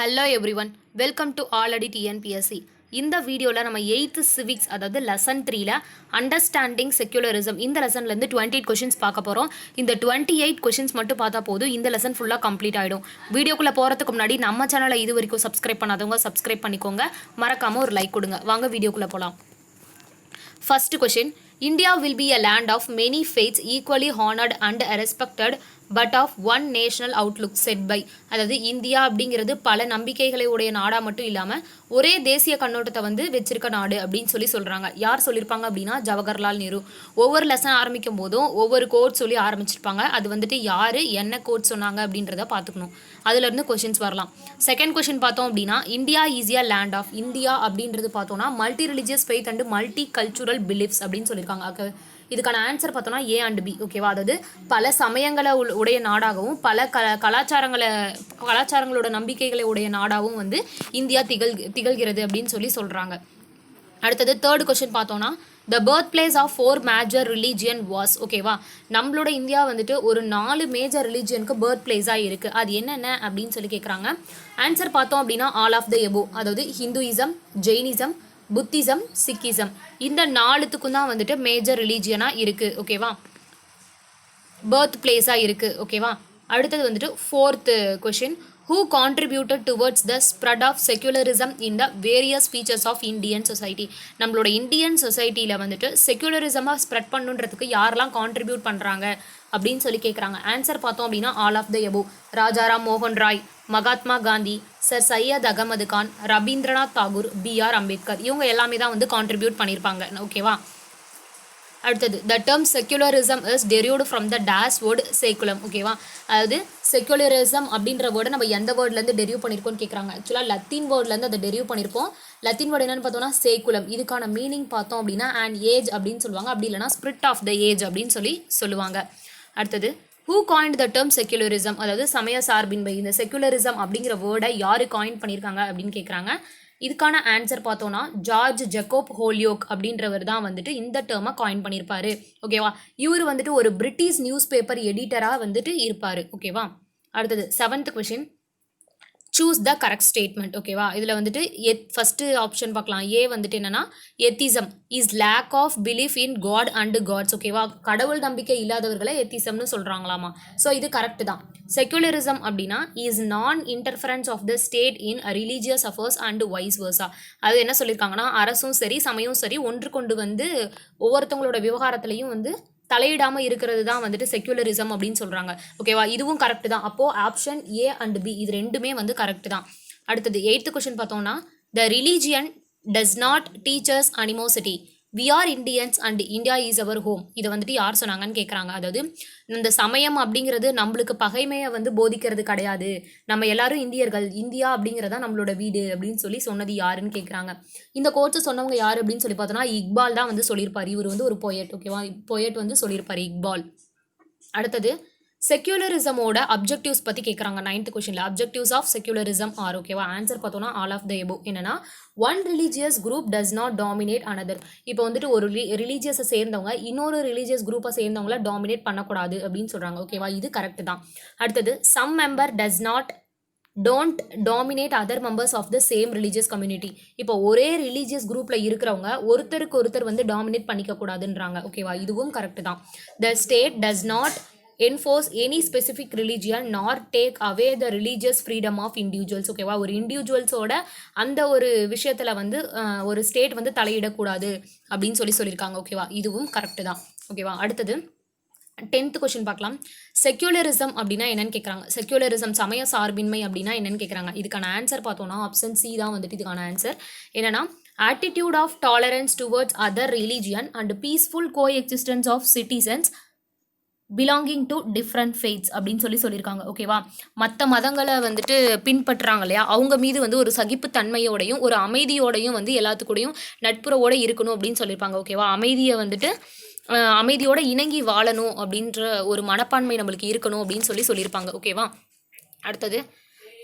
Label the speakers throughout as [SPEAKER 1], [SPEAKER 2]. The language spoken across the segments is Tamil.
[SPEAKER 1] Hello everyone, welcome to already TNPSC. இந்த வீடியோவில் நம்ம 8th சிவிக்ஸ் அதாவது லெசன் 3ல அண்டர்ஸ்டாண்டிங் செக்யுலரிசம் இந்த லெசன்லேருந்து 28 கொஷின்ஸ் பார்க்க போகிறோம். இந்த 28 கொஷின்ஸ் மட்டும் பார்த்தா போதும், இந்த லெசன் ஃபுல்லாக கம்ப்ளீட் ஆகிடும். வீடியோக்குள்ளே போகிறதுக்கு முன்னாடி நம்ம சேனலை இது வரைக்கும் சப்ஸ்கிரைப் பண்ணாதவங்க சப்ஸ்கிரைப் பண்ணிக்கோங்க, மறக்காமல் ஒரு லைக் கொடுங்க. வாங்க வீடியோக்குள்ளே போகலாம். First question, India will be a land of many faiths equally honored and respected but of one national outlook set by. அதாவது இந்தியா அப்படிங்கிறது பல நம்பிக்கைகளை உடைய நாடா மட்டும் இல்லாமல் ஒரே தேசிய கண்ணோட்டத்தை வச்சிருக்க நாடு அப்படின்னு சொல்கிறாங்க. யார் சொல்லியிருப்பாங்க அப்படின்னா ஜவஹர்லால் நேரு. ஒவ்வொரு லெசன் ஆரம்பிக்கும் போதும் ஒவ்வொரு கோட் சொல்லி ஆரம்பிச்சிருப்பாங்க. அது யார் என்ன கோட் சொன்னாங்க அப்படின்றத பார்த்துக்கணும். அதுலேருந்து கொஷின்ஸ் வரலாம். செகண்ட் கொஷின் பார்த்தோம் அப்படின்னா India is a land of. India அப்படின்றது பார்த்தோம்னா multi religious faith and multi cultural beliefs அப்படின்னு சொல்லியிருக்காங்க. இதுக்கான ஆன்சர் பார்த்தோம்னா ஏ அண்ட் பி. ஓகேவா, அதாவது பல சமயங்களை உடைய நாடாகவும் பல கலாச்சாரங்களோட நம்பிக்கைகளை உடைய நாடாகவும் இந்தியா திகழ்கிறது அப்படின்னு சொல்கிறாங்க. அடுத்தது தேர்ட் கொஸ்டின் பார்த்தோம்னா the birth place of 4 major religion was. ஓகேவா, நம்மளோட இந்தியா ஒரு 4 மேஜர் ரிலீஜியனுக்கு பர்த் பிளேஸாக இருக்குது. அது என்னென்ன அப்படின்னு கேட்குறாங்க. ஆன்சர் பார்த்தோம் அப்படின்னா ஆல் ஆஃப் த எபோ, அதாவது ஹிந்துயிசம், ஜெயினிசம், புத்திசம், சிக்கிசம், இந்த 4த்துக்கும் தான் மேஜர் ரிலீஜியனாக இருக்குது. ஓகேவா, பர்த் பிளேஸாக இருக்குது. ஓகேவா, அடுத்தது fourth question, who contributed towards the spread of secularism in the various features of Indian society. நம்மளோட இந்தியன் சொசைட்டியில் செக்யுலரிசமாக ஸ்ப்ரெட் பண்ணுன்றதுக்கு யாரெல்லாம் கான்ட்ரிபியூட் பண்ணுறாங்க அப்படின்னு கேட்குறாங்க. ஆன்சர் பார்த்தோம் அப்படின்னா all of the above. Rajaram மோகன் ராய், மகாத்மா காந்தி, சர் சையத் அகமது கான், ரவீந்திரநாத் தாகூர், பிஆர் அம்பேத்கர், இவங்க எல்லாமே தான் கான்ட்ரிபியூட் பண்ணியிருப்பாங்க. ஓகேவா, அடுத்தது the term secularism is derived from the dash word saeculum. ஓகேவா, அதாவது செக்யுலரிசம் அப்படின்ற வேர்டை நம்ம எந்த வேர்ட்லேருந்து டெரிவ் பண்ணியிருக்கோம்னு கேட்குறாங்க. ஆக்சுவலாக லத்தீன் வேர்ட்லேருந்து அதை டெரிவ் பண்ணியிருப்போம். லத்தீன் வேர்டு என்னென்னு பார்த்தோம்னா சேக்குலம். இதுக்கான மீனிங் பார்த்தோம் அப்படின்னா அண்ட் ஏஜ் அப்படின்னு சொல்லுவாங்க, அப்படி இல்லைனா ஸ்பிரிட் ஆஃப் த ஏஜ் அப்படின்னு சொல்லுவாங்க. அடுத்தது who coined the term secularism, அதாவது சமய சார்பின்மை. இந்த செக்யுலரிசம் அப்படிங்கிற வேர்டை யார் காயின் பண்ணியிருக்காங்க அப்படின்னு கேட்குறாங்க. இதுக்கான ஆன்சர் பார்த்தோன்னா ஜார்ஜ் ஜெக்கோப் ஹோலியோக் அப்படின்றவர் தான் இந்த டேர்மை காயின் பண்ணியிருப்பாரு. ஓகேவா, இவர் ஒரு பிரிட்டிஷ் நியூஸ் பேப்பர் எடிட்டராக இருப்பார். ஓகேவா, அடுத்தது 7th question, choose the correct statement. ஓகேவா, இதில் ஃபஸ்ட்டு ஆப்ஷன் பார்க்கலாம். ஏ என்னென்னா atheism is lack of belief in God and gods. ஓகேவா, கடவுள் நம்பிக்கை இல்லாதவர்களை எத்திசம்னு சொல்கிறாங்களாமா. ஸோ இது கரெக்டு தான். செக்யுலரிசம் அப்படின்னா is non interference of the state in religious affairs and vice versa. அது என்ன சொல்லியிருக்காங்கன்னா அரசும் சரி சமயம் சரி ஒன்று கொண்டு ஒவ்வொருத்தவங்களோட விவகாரத்துலையும் தலையிடாமல் இருக்கிறது தான் செக்யுலரிசம் அப்படின்னு சொல்கிறாங்க. ஓகேவா, இதுவும் கரெக்டு தான். அப்போது ஆப்ஷன் ஏ அண்ட் பி இது ரெண்டுமே கரெக்டு தான். அடுத்தது 8th கொஷின் பார்த்தோம்னா the religion does not teaches animosity, we are Indians and India is our home. இதை யார் சொன்னாங்கன்னு கேட்குறாங்க. அதாவது இந்த சமயம் அப்படிங்கிறது நம்மளுக்கு பகைமையை போதிக்கிறது கிடையாது, நம்ம எல்லாரும் இந்தியர்கள், இந்தியா அப்படிங்கிறதா நம்மளோட வீடு அப்படின்னு சொன்னது யாருன்னு கேட்குறாங்க. இந்த கோர்ஸ் சொன்னவங்க யார் அப்படின்னு பார்த்தோன்னா இக்பால் தான் சொல்லியிருப்பார். இவர் ஒரு போயட். ஓகேவா, போயட் சொல்லியிருப்பார் இக்பால். அடுத்தது செக்யுலரிசமோட அப்ஜெக்டிவ்ஸ் பற்றி கேட்குறாங்க. 9th கொஷனில் அப்ஜெக்டிவ்ஸ் ஆஃப் செக்யுலரிசம் ஆர். ஓகேவா, ஆன்சர் பார்த்தோன்னா ஆல் ஆஃப் த எபோ. என்னன்னா one religious group does not dominate another. இப்போ ஒரு ரிலீஜியஸை சேர்ந்தவங்க இன்னொரு ரிலீஜியஸ் குரூப்பை சேர்ந்தவங்கள டாமினேட் பண்ணக்கூடாது அப்படின்னு சொல்கிறாங்க. ஓகேவா, இது கரெக்ட் தான். அடுத்தது some member does not don't dominate other members of the same religious community. இப்போ ஒரே ரிலீஜியஸ் குரூப்பில் இருக்கிறவங்க ஒருத்தருக்கு ஒருத்தர் டாமினேட் பண்ணிக்கக்கூடாதுன்றாங்க. ஓகேவா, இதுவும் கரெக்ட் தான். The state does not enforce any specific religion nor take away the religious freedom of individuals. ஓகேவா, ஒரு இண்டிவிஜுவல்ஸோட அந்த ஒரு விஷயத்தில் ஒரு ஸ்டேட் தலையிடக்கூடாது அப்படின்னு சொல்லியிருக்காங்க. ஓகேவா, இதுவும் கரெக்டு தான். ஓகேவா, அடுத்தது 10th கொஷின் பார்க்கலாம். செக்யுலரிசம் அப்படின்னா என்னன்னு கேட்குறாங்க. செக்யுலரிசம் சமய சார்பின்மை அப்படின்னா என்னன்னு கேட்குறாங்க. இதுக்கான ஆன்சர் பார்த்தோன்னா ஆப்ஷன் சி தான் இதுக்கான ஆன்சர். என்னன்னா attitude of tolerance towards other religion and peaceful coexistence of citizens belonging to different faiths அப்படின்னு சொல்லியிருக்காங்க. ஓகேவா, மற்ற மதங்களை பின்பற்றுறாங்க இல்லையா, அவங்க மீது ஒரு சகிப்புத்தன்மையோடையும் ஒரு அமைதியோடையும் எல்லாத்துக்கூடையும் நட்புறவோடு இருக்கணும் அப்படின்னு சொல்லியிருப்பாங்க. ஓகேவா, அமைதியை அமைதியோட இணங்கி வாழணும் அப்படின்ற ஒரு மனப்பான்மை நம்மளுக்கு இருக்கணும் அப்படின்னு சொல்லியிருப்பாங்க. ஓகேவா, அடுத்தது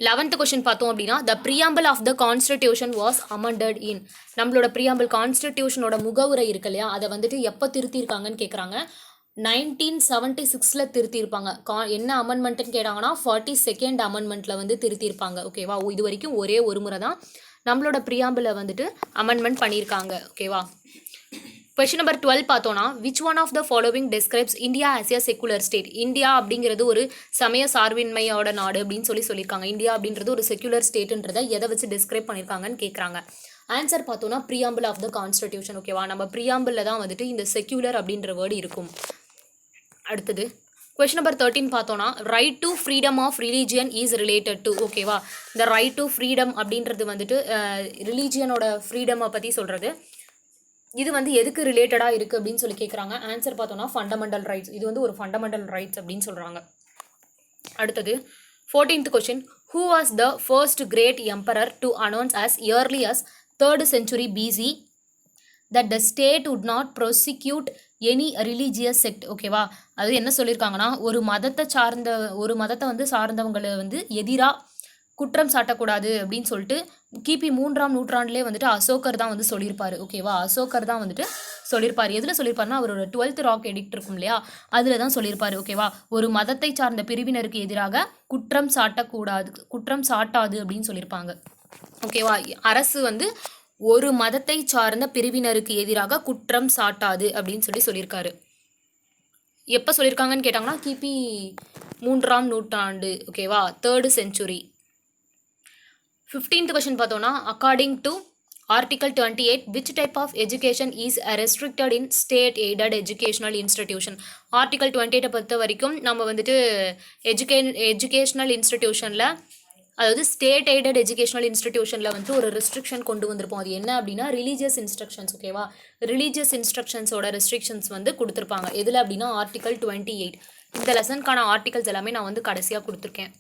[SPEAKER 1] 11th கொஷின் பார்த்தோம் அப்படின்னா the preamble of the constitution was amended in. நம்மளோட ப்ரியாம்பிள் கான்ஸ்டிடியூஷனோட முகவுரை இருக்கு இல்லையா, அதை எப்போ திருத்தியிருக்காங்கன்னு கேட்குறாங்க. 1976 திருத்தியிருப்பாங்க. என்ன அமெண்ட்மெண்ட்டுன்னு கேட்டாங்கன்னா 42nd அமெண்ட்மெண்ட்டில் வந்து திருத்தியிருப்பாங்க. ஓகேவா, இது வரைக்கும் ஒரே ஒரு முறை தான் நம்மளோட ப்ரியாம்பிளை வந்துட்டு அமெண்ட்மெண்ட் பண்ணியிருக்காங்க. ஓகேவா. கொஸ்டின் நம்பர் 12 பார்த்தோன்னா, which one of the following describes India as a secular state. India அப்படிங்கிறது ஒரு சமய சார்பின்மையோட நாடு அப்படின்னு சொல்லியிருக்காங்க. இந்தியா அப்படின்றது ஒரு செக்குலர் ஸ்டேட்டுன்றதை எதை வச்சு டிஸ்கிரைப் பண்ணியிருக்காங்கன்னு கேட்குறாங்க. ஆன்சர் பார்த்தோன்னா ப்ரியாம்பிள் ஆஃப் த கான்ஸ்டிடியூஷன். ஓகேவா, நம்ம ப்ரியாம்பிளில் தான் வந்துட்டு இந்த செக்குலர் அப்படின்ற வேர்டு இருக்கும். அடுத்தது கொஸ்டின் நம்பர் 13 பார்த்தோன்னா, right to freedom of religion is related to. ஓகேவா, இந்த ரைட் டு ஃப்ரீடம் அப்படின்றது வந்துட்டு ரிலீஜியனோட ஃப்ரீடமை பற்றி சொல்கிறது. இது வந்து எதுக்கு ரிலேட்டடாக இருக்குது அப்படின்னு சொல்லி கேட்குறாங்க. ஆன்சர் பார்த்தோன்னா ஃபண்டமெண்டல் ரைட்ஸ். இது வந்து ஒரு ஃபண்டமெண்டல் ரைட்ஸ் அப்படின்னு சொல்கிறாங்க. அடுத்தது 14th question, who was the first great emperor to announce as early as 3rd century BC that the state would not prosecute any religious sect. ஓகேவா, அது என்ன சொல்லியிருக்காங்கன்னா, ஒரு மதத்தை வந்து சார்ந்தவங்களை வந்து எதிராக குற்றம் சாட்டக்கூடாது அப்படின்னு சொல்லிட்டு கிபி 3ஆம் நூற்றாண்டுலேயே வந்துட்டு அசோகர் தான் வந்து சொல்லியிருப்பார். ஓகேவா, அசோகர் தான் வந்துட்டு சொல்லியிருப்பார். எதில் சொல்லியிருப்பாருன்னா, அவரோட 12th ராக் எடிக்ட் இருக்கும் இல்லையா, அதில் தான் சொல்லியிருப்பார். ஓகேவா, ஒரு மதத்தை சார்ந்த பிரிவினருக்கு எதிராக குற்றம் சாட்டாது அப்படின்னு சொல்லியிருப்பாங்க. ஓகேவா, அரசு வந்து ஒரு மதத்தை சார்ந்த பிரிவினருக்கு எதிராக குற்றம் சாட்டாது அப்படின்னு சொல்லியிருக்காரு. எப்போ சொல்லியிருக்காங்கன்னு கேட்டாங்கன்னா, கிபி 3ஆம் நூற்றாண்டு. ஓகேவா, 3rd century. 15th கொஸ்டின் பார்த்தோன்னா, according to article 28 which type of education is restricted in state aided educational institution. Article 28 பொறுத்த வரைக்கும் நம்ம வந்துட்டு எஜுகேஷனல் இன்ஸ்டிடியூஷனில், அதாவது ஸ்டேட் எய்டட் எஜுகேஷனல் இன்ஸ்டிடியூஷனில் வந்து ஒரு ரெஸ்ட்ரிக்ஷன் கொண்டு வந்திருப்போம். அது என்ன அப்படின்னா ரிலீஜியஸ் இன்ஸ்ட்ரக்ஷன்ஸ். ஓகேவா, ரிலீஜியஸ் இன்ஸ்ட்ரக்ஷன்ஸோட ரெஸ்ட்ரிக்ஷன்ஸ் வந்து கொடுத்துருப்பாங்க. எதில் அப்படின்னா ஆர்டிகல் 28. இந்த லெசனுக்கான ஆர்டிகல்ஸ் எல்லாமே நான் வந்து கடைசியாக கொடுத்துருக்கேன்.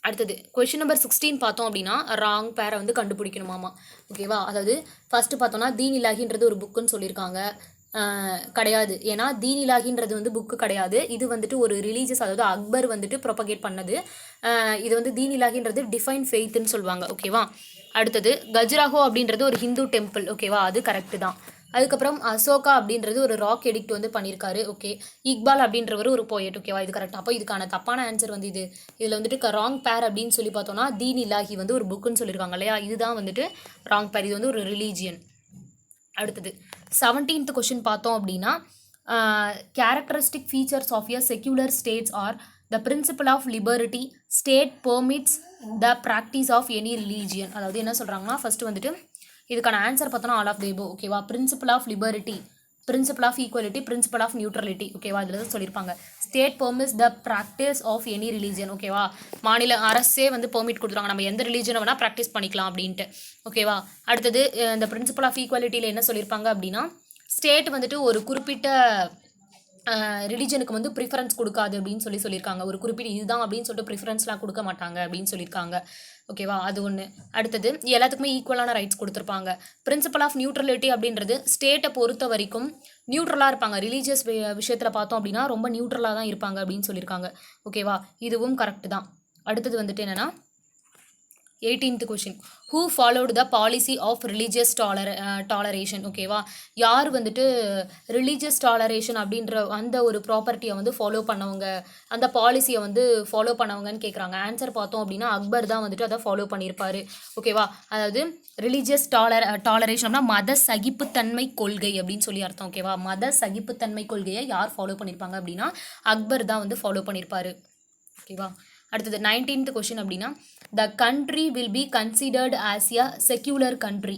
[SPEAKER 1] அடுத்தது கொஸ்டின் நம்பர் 16 பார்த்தோம் அப்படின்னா, ராங் பேரை வந்து கண்டுபிடிக்கணுமாமா. ஓகேவா, அதாவது ஃபஸ்ட்டு பார்த்தோன்னா தீன் இலாகின்றது ஒரு புக்குன்னு சொல்லியிருக்காங்க. கிடையாது, ஏன்னா தீன் இலாகின்றது வந்து புக்கு கிடையாது. இது வந்துட்டு ஒரு ரிலீஜியஸ், அதாவது அக்பர் வந்துட்டு ப்ரொபகேட் பண்ணது. இது வந்து தீன் இலாகின்றது டிஃபைன் ஃபெய்த்துன்னு சொல்லுவாங்க. ஓகேவா. அடுத்தது கஜுராஹோ அப்படின்றது ஒரு ஹிந்து டெம்பிள். ஓகேவா, அது கரெக்டு தான். அதுக்கப்புறம் அசோகா அப்படின்றது ஒரு ராக் எடிக்ட் வந்து பண்ணியிருக்காரு. ஓகே, இக்பால் அப்படின்றவர் ஒரு போயட். ஓகேவா, இது கரெக்ட். அப்போ இதுக்கான தப்பான ஆன்சர் வந்து இதில் வந்துட்டு ராங் பேர் அப்படின்னு சொல்லி பார்த்தோன்னா தீன் இலாஹி வந்து ஒரு புக்குன்னு சொல்லியிருக்காங்க இல்லையா, இதுதான் வந்துட்டு ராங் பேர். இது வந்து ஒரு ரிலீஜியன். அடுத்தது 17th கொஸ்டின் பார்த்தோம் அப்படின்னா, characteristic features of a secular states are the principle of liberty state permits the practice of any religion. அதாவது என்ன சொல்கிறாங்கன்னா, ஃபஸ்ட்டு வந்துட்டு இதுக்கான ஆன்சர் பார்த்தோன்னா ஆல் ஆஃப் தி எபோவ். ஓகேவா, principle of liberty, principle of equality, principle of neutrality. ஓகேவா, இதில் தான் சொல்லியிருப்பாங்க. State permits the practice of any religion. ஓகேவா, மாநில அரசே வந்து பெர்மிட் கொடுத்துருவாங்க, நம்ம எந்த ரிலீஜனை வேணால் ப்ராக்டிஸ் பண்ணிக்கலாம் அப்படின்ட்டு. ஓகேவா. அடுத்தது இந்த பிரின்சிபல் ஆஃப் ஈக்குவலிட்டியில் என்ன சொல்லியிருப்பாங்க அப்படின்னா, ஸ்டேட் வந்துட்டு ஒரு குறிப்பிட்ட ரிலீஜனுக்கு வந்து ப்ரிஃபரன்ஸ் கொடுக்காது அப்படின்னு சொல்லியிருக்காங்க. ஒரு குறிப்பிட்ட இதுதான் அப்படின்னு சொல்லிட்டு ப்ரிஃபரன்ஸ்லாம் கொடுக்க மாட்டாங்க அப்படின்னு சொல்லியிருக்காங்க. ஓகேவா, அது ஒன்று. அடுத்தது எல்லாத்துக்குமே ஈக்குவலான ரைட்ஸ் கொடுத்துருப்பாங்க. பிரின்சிபல் ஆஃப் நியூட்ரலிட்டி அப்படின்றது ஸ்டேட்டை பொறுத்த வரைக்கும் நியூட்ரலாக இருப்பாங்க. ரிலீஜியஸ் விஷயத்தில் பார்த்தோம் அப்படின்னா ரொம்ப நியூட்ரலாக தான் இருப்பாங்க அப்படின்னு சொல்லியிருக்காங்க. ஓகேவா, இதுவும் கரெக்டு தான். அடுத்தது வந்துட்டு என்னென்னா 18th question, who followed the policy of religious toleration. ஓகேவா, யார் வந்துட்டு ரிலீஜியஸ் டாலரேஷன் அப்படின்ற அந்த ஒரு ப்ராப்பர்ட்டியை வந்து ஃபாலோ பண்ணவங்க, அந்த பாலிசியை வந்து ஃபாலோ பண்ணவங்கன்னு கேட்குறாங்க. ஆன்சர் பார்த்தோம் அப்படின்னா அக்பர் தான் வந்துட்டு அதை ஃபாலோ பண்ணியிருப்பார். ஓகேவா, அதாவது ரிலீஜியஸ் டாலரேஷன் அப்படின்னா மத சகிப்புத்தன்மை கொள்கை அப்படின்னு சொல்லி அர்த்தம். ஓகேவா, மத சகிப்புத்தன்மை கொள்கையை யார் ஃபாலோ பண்ணியிருப்பாங்க அப்படின்னா அக்பர் தான் வந்து ஃபாலோ பண்ணியிருப்பார். ஓகேவா. அடுத்தது 19th கொஷின் அப்படின்னா, the country will be considered as a secular country.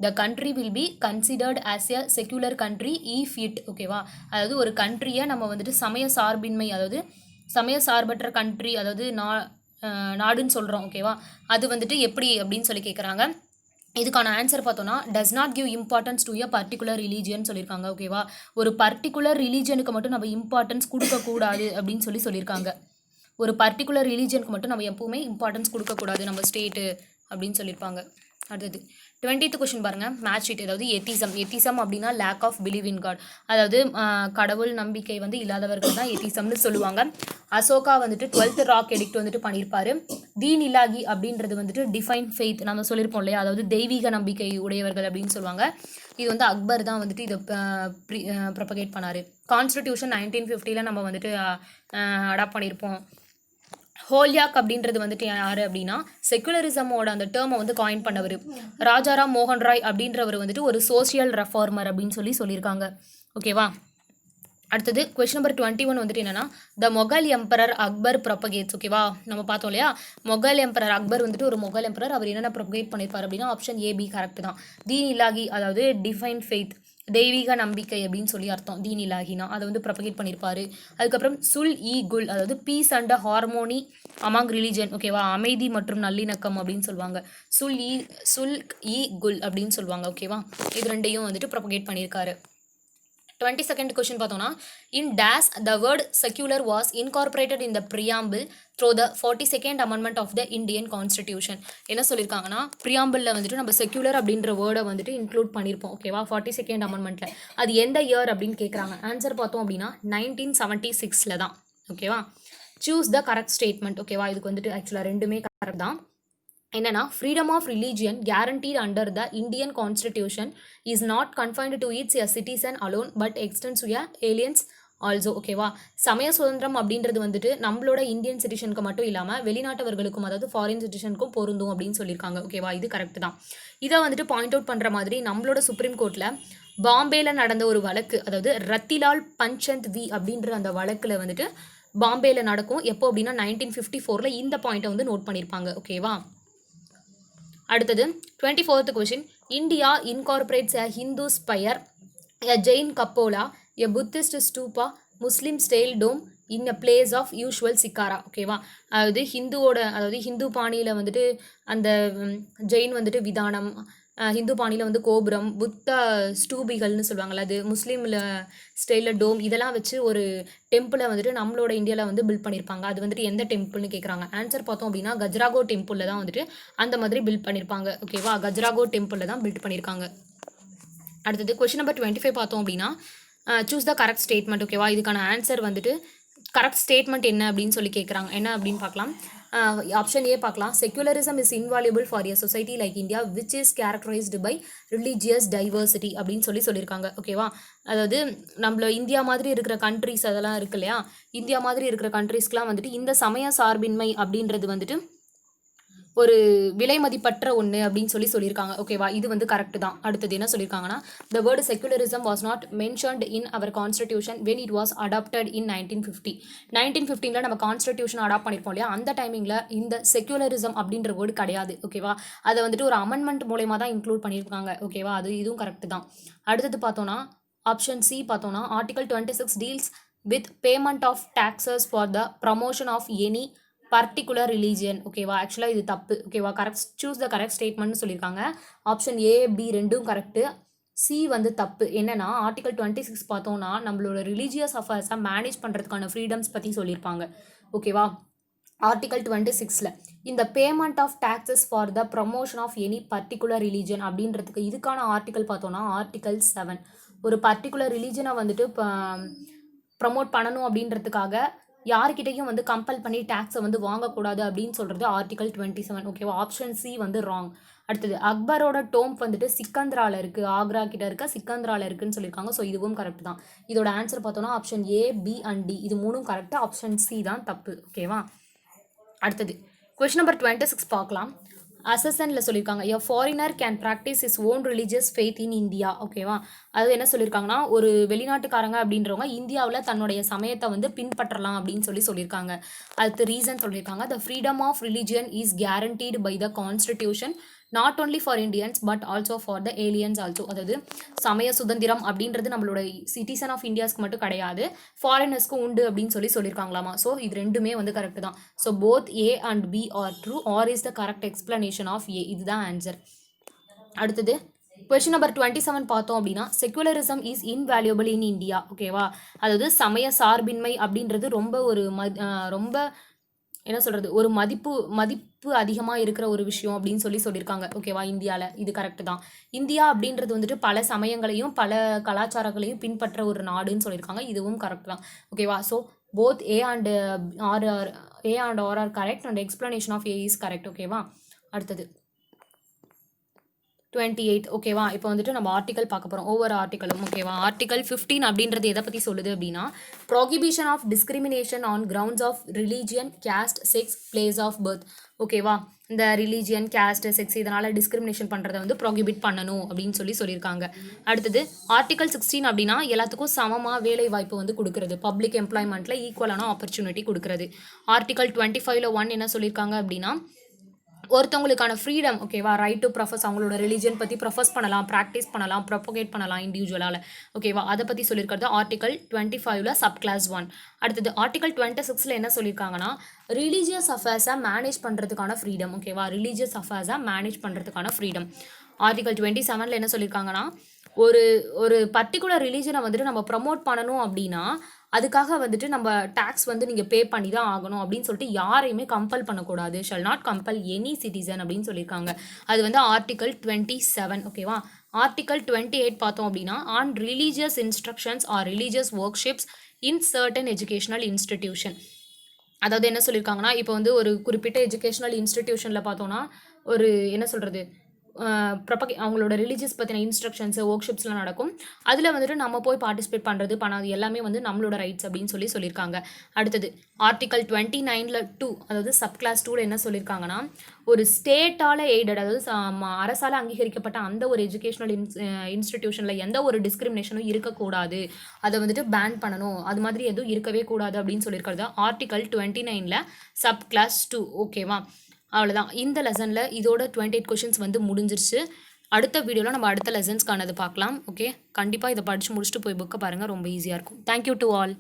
[SPEAKER 1] The country will be considered as a secular country if it. ஓகேவா, அதாவது ஒரு கண்ட்ரியை நம்ம வந்துட்டு சமய சார்பின்மை, அதாவது சமய சார்பற்ற கண்ட்ரி, அதாவது நாடுன்னு சொல்கிறோம். ஓகேவா, அது வந்துட்டு எப்படி அப்படின்னு சொல்லி கேட்குறாங்க. இதுக்கான ஆன்சர் பார்த்தோன்னா does not give importance to a particular religion சொல்லியிருக்காங்க. ஓகேவா, ஒரு பர்டிகுலர் ரிலீஜனுக்கு மட்டும் நம்ம இம்பார்ட்டன்ஸ் கொடுக்கக்கூடாது அப்படின்னு சொல்லியிருக்காங்க. ஒரு பர்டிகுலர் ரிலீஜனுக்கு மட்டும் நம்ம எப்பவுமே இம்பார்ட்டன்ஸ் கொடுக்கக்கூடாது நம்ம ஸ்டேட்டு அப்படின்னு சொல்லியிருப்பாங்க. அடுத்தது 20th கொஸ்டின் பாருங்க, மேட்ச் ஷீட். அதாவது எத்திசம் அப்படின்னா lack of belief in God, அதாவது கடவுள் நம்பிக்கை வந்து இல்லாதவர்கள் தான் எத்திசம்னு சொல்லுவாங்க. அசோகா வந்துட்டு 12th ராக் எடிக்ட் வந்துட்டு பண்ணியிருப்பாரு. தீன் இலாகி அப்படின்றது வந்துட்டு டிஃபைன் ஃபெய்த், நம்ம சொல்லியிருப்போம் இல்லையா, அதாவது தெய்வீக நம்பிக்கை உடையவர்கள் அப்படின்னு சொல்லுவாங்க. இது வந்து அக்பர் தான் வந்துட்டு இதை ப்ரொபகேட் பண்ணாரு. கான்ஸ்டிடியூஷன் 1950 நம்ம வந்துட்டு அடாப்ட் பண்ணியிருப்போம். ஹோல்யாக் அப்படின்றது வந்துட்டு யார் அப்படின்னா செக்குலரிசமோட அந்த டேர்மை வந்து காயின் பண்ணவர். ராஜாராம் மோகன் ராய் அப்படின்றவர் வந்துட்டு ஒரு சோசியல் ரெஃபார்மர் அப்படின்னு சொல்லியிருக்காங்க. ஓகேவா. அடுத்தது கொஸ்டின் நம்பர் 21 வந்துட்டு என்னன்னா, த மொகல் எம்பரர் அக்பர் ப்ரொபகேட்ஸ். ஓகேவா, நம்ம பார்த்தோம் இல்லையா, மொகல் எம்பரர் அக்பர் வந்துட்டு ஒரு மொகல் எம்பரர். அவர் என்னென்ன ப்ரொபகேட் பண்ணியிருப்பார் அப்படின்னா ஆப்ஷன் ஏபி கரெக்ட் தான். தீன் இலாகி, அதாவது டிஃபைன் ஃபெய்த், தெய்வீக நம்பிக்கை அப்படின்னு சொல்லி அர்த்தம். தீன் இலாகினா அதை வந்து ப்ரொபகேட் பண்ணியிருப்பாரு. அதுக்கப்புறம் சுல் இ குல், அதாவது peace and harmony among religion. ஓகேவா, அமைதி மற்றும் நல்லிணக்கம் அப்படின்னு சொல்லுவாங்க. சுல் இ குல் அப்படின்னு சொல்லுவாங்க. ஓகேவா, இது ரெண்டையும் வந்துட்டு ப்ரொபகேட் பண்ணியிருக்காரு. 22nd கொஸ்டின் பார்த்தோம்னா, in days the word secular was incorporated in the preamble through the 42nd amendment of the Indian constitution. என்ன சொல்லியிருக்காங்கன்னா, ப்ரியாம்பிளில் வந்துட்டு நம்ம செக்யூலர் அப்படின்ற வேர்டை வந்துட்டு இன்க்ளூட் பண்ணியிருப்போம். ஓகேவா, 42nd அமெண்ட்மெண்ட்டில். அது எந்த இயர் அப்படின்னு கேட்குறாங்க. ஆன்சர் பார்த்தோம் அப்படின்னா 1976 தான். ஓகேவா. Choose the correct statement. ஓகேவா, இதுக்கு வந்துட்டு ஆக்சுவலாக ரெண்டுமே கரெக்ட் தான். என்னன்னா, freedom of religion guaranteed under the Indian constitution is not confined to its a citizen alone but extends to aliens also. ஓகேவா, சமய சுதந்திரம் அப்படின்றது வந்துட்டு நம்மளோட இந்தியன் சிட்டிசனுக்கு மட்டும் இல்லாமல் வெளிநாட்டவர்களுக்கும், அதாவது ஃபாரின் சிட்டிசனுக்கும் பொருந்தும் அப்படின்னு சொல்லியிருக்காங்க. ஓகேவா, இது கரெக்ட் தான். இதை வந்துட்டு பாயிண்ட் அவுட் பண்ணுற மாதிரி நம்மளோட சுப்ரீம் கோர்ட்டில் பாம்பேல நடந்த ஒரு வழக்கு, அதாவது ரத்திலால் பஞ்சந்த் வி அப்படின்ற அந்த வழக்கில் வந்துட்டு பாம்பேல நடக்கும். எப்போ அப்படின்னா 1954 இந்த பாயிண்ட்டை வந்து நோட் பண்ணியிருப்பாங்க. ஓகேவா. அடுத்தது 24th question, India incorporates a Hindu spire, a Jain cupola, a Buddhist stupa, Muslim style dome in a place of usual shikhara. ஓகேவா, அதாவது ஹிந்து பாணியில் வந்துட்டு அந்த ஜெயின் வந்துட்டு விதானம், ஹிந்து பாணியில் வந்து கோபுரம், புத்த ஸ்டூபிகள்னு சொல்லுவாங்கள்ல, அது முஸ்லீமில் ஸ்டைலில் டோம், இதெல்லாம் வச்சு ஒரு டெம்பிளை வந்துட்டு நம்மளோட இந்தியாவில் வந்து பில்ட் பண்ணியிருப்பாங்க. அது வந்துட்டு எந்த டெம்பிள்னு கேட்குறாங்க. ஆன்சர் பார்த்தோம் அப்படின்னா கஜ்ராகோ டெம்பிளில் தான் வந்துட்டு அந்த மாதிரி பில்ட் பண்ணியிருப்பாங்க. ஓகேவா, கஜ்ராகோ டெம்பிளில் தான் பில்ட் பண்ணியிருக்காங்க. அடுத்தது கொஸ்டின் நம்பர் 25 பார்த்தோம் அப்படின்னா, சூஸ் த கரெக்ட் ஸ்டேட்மெண்ட். ஓகேவா, இதுக்கான ஆன்சர் வந்துட்டு கரெக்ட் ஸ்டேட்மெண்ட் என்ன அப்படின்னு சொல்லி கேட்குறாங்க. என்ன அப்படின்னு பார்க்கலாம். ஆப்ஷன் ஏ பார்க்கலாம். Secularism is invaluable for a society like India which is characterised by religious diversity அப்படின்னு சொல்லியிருக்காங்க. ஓகேவா, அதாவது நம்மள இந்தியா மாதிரி இருக்கிற கண்ட்ரிஸ் அதெல்லாம் இருக்கு இல்லையா, இந்தியா மாதிரி இருக்கிற கண்ட்ரிஸ்க்கெலாம் வந்துட்டு இந்த சமய சார்பின்மை அப்படின்றது வந்துட்டு ஒரு விலை மதிப்பற்ற ஒன்று அப்படின்னு சொல்லியிருக்காங்க. ஓகேவா, இது வந்து கரெக்ட் தான். அடுத்தது என்ன சொல்லியிருக்காங்கன்னா, the word secularism was not mentioned in our constitution when it was adopted in 1950. 1915 நம்ம கான்ஸ்டிடியூஷன் அடாப்ட் பண்ணியிருப்போம் இல்லையா, அந்த டைமிங்கில் இந்த செக்யூலரிசம் அப்படின்ற வேர்டு கிடையாது. ஓகேவா, அதை வந்துட்டு ஒரு அமெண்ட்மெண்ட் மூலயமா தான் இன்க்ளூட் பண்ணியிருக்காங்க. ஓகேவா, அது இதுவும் கரெக்ட் தான். அடுத்தது பார்த்தோன்னா ஆப்ஷன் சி பார்த்தோன்னா, article 26 deals with payment of taxes for the promotion of any particular religion. ஓகேவா, ஆக்சுவலாக இது தப்பு. ஓகேவா, கரெக்ட், சூஸ் த கரெக்ட் ஸ்டேட்மெண்ட்னு சொல்லியிருக்காங்க. ஆப்ஷன் ஏ பி ரெண்டும் கரெக்டு, சி வந்து தப்பு. என்னன்னா ஆர்டிகல் 26 பார்த்தோன்னா நம்மளோட ரிலீஜியஸ் அஃபேர்ஸை மேனேஜ் பண்ணுறதுக்கான ஃப்ரீடம்ஸ் பற்றி சொல்லியிருப்பாங்க. ஓகேவா, ஆர்டிகல் 26 இந்த payment of taxes for the promotion of any particular religion அப்படின்றதுக்கு இதுக்கான ஆர்டிகல் பார்த்தோன்னா ஆர்டிகல் 7. ஒரு பர்டிகுலர் ரிலீஜனை வந்துட்டு ப்ரமோட் பண்ணணும் அப்படின்றதுக்காக யார்கிட்டையும் வந்து கம்பல் பண்ணி டேக்ஸை வந்து வாங்கக்கூடாது அப்படின்னு சொல்கிறது ஆர்டிகல் 27. ஓகேவா, ஆப்ஷன் சி வந்து ராங். அடுத்தது அக்பரோட டோம் வந்துட்டு சிக்கந்திராவில் இருக்குது, ஆக்ரா கிட்ட இருக்க சிக்கந்திராவில் இருக்குன்னு சொல்லியிருக்காங்க. ஸோ இதுவும் கரெக்ட் தான். இதோட ஆன்சர் பார்த்தோன்னா option A B and D இது மூணும் கரெக்டு, ஆப்ஷன் சி தான் தப்பு. ஓகேவா. அடுத்தது கொஸ்டின் நம்பர் 26 பார்க்கலாம். அசசனில் சொல்லியிருக்காங்க, a foreigner can practise his own religious faith in India. ஓகேவா, அது என்ன சொல்லியிருக்காங்கன்னா, ஒரு வெளிநாட்டுக்காரங்க அப்படின்றவங்க இந்தியாவில் தன்னுடைய சமயத்தை வந்து பின்பற்றலாம் அப்படின்னு சொல்லியிருக்காங்க. அதுக்கு ரீசன் சொல்லியிருக்காங்க, the freedom of religion is guaranteed by the constitution not only for Indians but also for the aliens also. அதாவது சமய சுதந்திரம் அப்படின்றது நம்மளோட சிட்டிசன் ஆஃப் இந்தியாஸ்க்கு மட்டும் கிடையாது, ஃபாரினர்ஸ்க்கும் உண்டு அப்படின்னு சொல்லியிருக்காங்களாமா. ஸோ இது ரெண்டுமே வந்து கரெக்ட் தான். So both A and B are true R is the correct explanation of A. இதுதான் ஆன்சர். அடுத்தது கொஸ்டின் நம்பர் 27 பார்த்தோம் அப்படின்னா, secularism is invaluable in India. ஓகேவா, அதாவது சமய சார்பின்மை அப்படின்றது ரொம்ப என்ன சொல்கிறது, ஒரு மதிப்பு அதிகமாக இருக்கிற ஒரு விஷயம் அப்படின்னு சொல்லியிருக்காங்க. ஓகேவா, இந்தியாவில் இது கரெக்டு தான். இந்தியா அப்படின்றது வந்துட்டு பல சமயங்களையும் பல கலாச்சாரங்களையும் பின்பற்ற ஒரு நாடுன்னு சொல்லியிருக்காங்க. இதுவும் கரெக்ட் தான். ஓகேவா, so both A and R are correct and explanation of A is correct. ஓகேவா, அடுத்தது 28. ஓகேவா, இப்போ வந்துட்டு நம்ம ஆர்டிக்கல் பார்க்க போகிறோம், ஒவ்வொரு ஆர்டிக்கலும். ஓகேவா, ஆர்டிக்கல் 15 அப்படின்றது எதை பற்றி சொல்லுது அப்படின்னா, prohibition of discrimination on grounds of religion, caste, sex, place of birth. ஓகேவா, இந்த ரிலீஜியன், கேஸ்ட், செக்ஸ் இதனால் டிஸ்கிரிமினேஷன் பண்ணுறதை வந்து ப்ரோஹிபிட் பண்ணணும் அப்படின்னு சொல்லியிருக்காங்க. அடுத்தது ஆர்டிக்கல் 16 அப்படின்னா எல்லாத்துக்கும் சமமாக வேலை வாய்ப்பு வந்து கொடுக்குறது, பப்ளிக் எம்ப்ளாய்மெண்ட்டில் ஈக்குவலான ஆப்பர்ச்சுனிட்டி கொடுக்குறது. ஆர்டிக்கல் 25ல் 1 என்ன சொல்லியிருக்காங்க அப்படின்னா, ஒருத்தவங்களுக்கான ஃப்ரீடம். ஓகேவா, ரைட் டு ப்ரொஃபஸ், அவங்களோட ரிலீஜன் பற்றி ப்ரொஃபஸ் பண்ணலாம், ப்ராக்டிஸ் பண்ணலாம், ப்ரொபகேட் பண்ணலாம் இண்டிவிஜுவலால். ஓகேவா, அதை பற்றி சொல்லியிருக்கிறது ஆர்டிக்கல் 25ல் சப் கிளாஸ் 1. அடுத்தது ஆர்டிக்கல் 26ல் என்ன சொல்லியிருக்காங்கன்னா, ரிலீஜியஸ் அஃபேர்ஸை மேனேஜ் பண்ணுறதுக்கான ஃப்ரீடம். ஓகேவா, ரிலீஜியஸ் அஃபேர்ஸை மேனேஜ் பண்ணுறதுக்கான ஃப்ரீடம். ஆர்டிக்கல் 27ல் என்ன சொல்லியிருக்காங்கன்னா, ஒரு பர்டிகுலர் ரிலீஜனை வந்துட்டு நம்ம ப்ரமோட் பண்ணணும் அப்படின்னா அதுக்காக வந்துட்டு நம்ம டேக்ஸ் வந்து நீங்கள் பே பண்ணி தான் ஆகணும் அப்படின்னு சொல்லிட்டு யாரையுமே கம்பல் பண்ணக்கூடாது. Shall not compel any citizen அப்படின்னு சொல்லியிருக்காங்க. அது வந்து ஆர்டிக்கல் 27. ஓகேவா, ஆர்டிக்கல் 28 பார்த்தோம் அப்படின்னா, on religious instructions are religious worships in certain educational institution. அதாவது என்ன சொல்லியிருக்காங்கன்னா, இப்போ வந்து ஒரு குறிப்பிட்ட எஜுகேஷனல் இன்ஸ்டிடியூஷனில் பார்த்தோன்னா ஒரு என்ன சொல்கிறது, அவங்களோட ரிலீஜியஸ் பற்றின இன்ஸ்ட்ரக்ஷன்ஸு ஒர்க்ஷிப்ஸ்லாம் நடக்கும். அதில் வந்துட்டு நம்ம போய் பார்ட்டிசிபேட் பண்ணுறது பண்ணாது எல்லாமே வந்து நம்மளோட ரைட்ஸ் அப்படின்னு சொல்லியிருக்காங்க. அடுத்தது ஆர்டிக்கல் 29ல் 2, அதாவது சப் கிளாஸ் 2ல் என்ன சொல்லியிருக்காங்கன்னா, ஒரு ஸ்டேட்டால் எய்டட், அதாவது அரசால் அங்கீகரிக்கப்பட்ட அந்த ஒரு எஜுகேஷனல் இன்ஸ்டிடியூஷனில் எந்த ஒரு டிஸ்கிரிமினேஷனும் இருக்கக்கூடாது, அதை வந்துட்டு பேன் பண்ணணும், அது மாதிரி எதுவும் இருக்கவே கூடாது அப்படின்னு சொல்லியிருக்கிறது ஆர்டிக்கல் 29ல் சப் கிளாஸ் 2. ஓகேவா, அவ்வளோதான். இந்த லெசனில் இதோட 28 கொஷின்ஸ் வந்து முடிஞ்சிருச்சு. அடுத்த வீடியோவில் நம்ம அடுத்த லெசன்ஸ்க்கானது பார்க்கலாம். ஓகே, கண்டிப்பாக இதை படித்து முடிச்சுட்டு போய் புக்கை பாருங்கள், ரொம்ப ஈஸியாக இருக்கும். Thank you to all.